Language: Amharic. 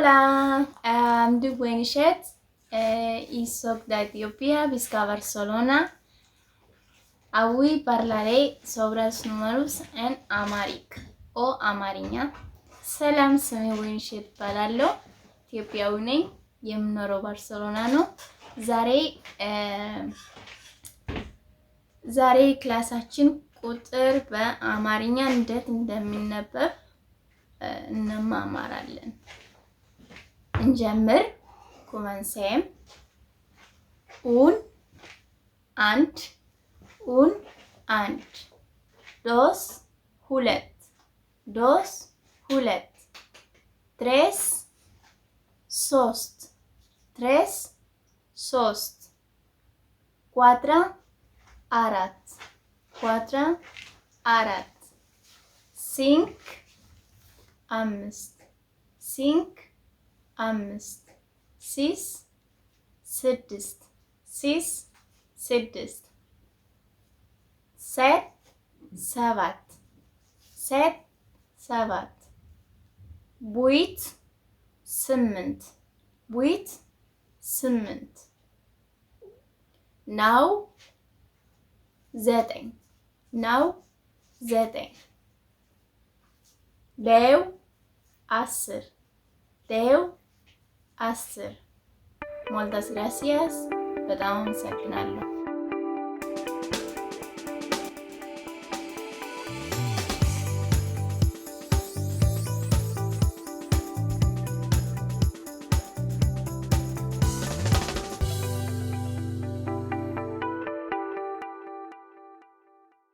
Hola, du Buenishet, y soc d'Etiòpia, visc a Barcelona. Avui parlaré sobre els números en amharic o አማርኛ። ሰላም ስሜ ወይንሸት እባላለሁ። ኢትዮጵያዊ ነኝ። የምኖረው ባርሴሎና ነው። ዛሬ ክላሳችን ቁጥር በአማርኛ እንዴት እንደሚነበብ እንማማራለን። እንጀምር። ኮመንሴም አንድ ዶስ ሁለት ትሬስ ሶስት ኳትራ አራት ሲንክ አምስት ሲስ ስድስት ሰባት ቡይት ስምንት ናው ዘጠኝ ሌው አስር ሞልታስ ግራሲያስ በጣም አመሰግናለሁ።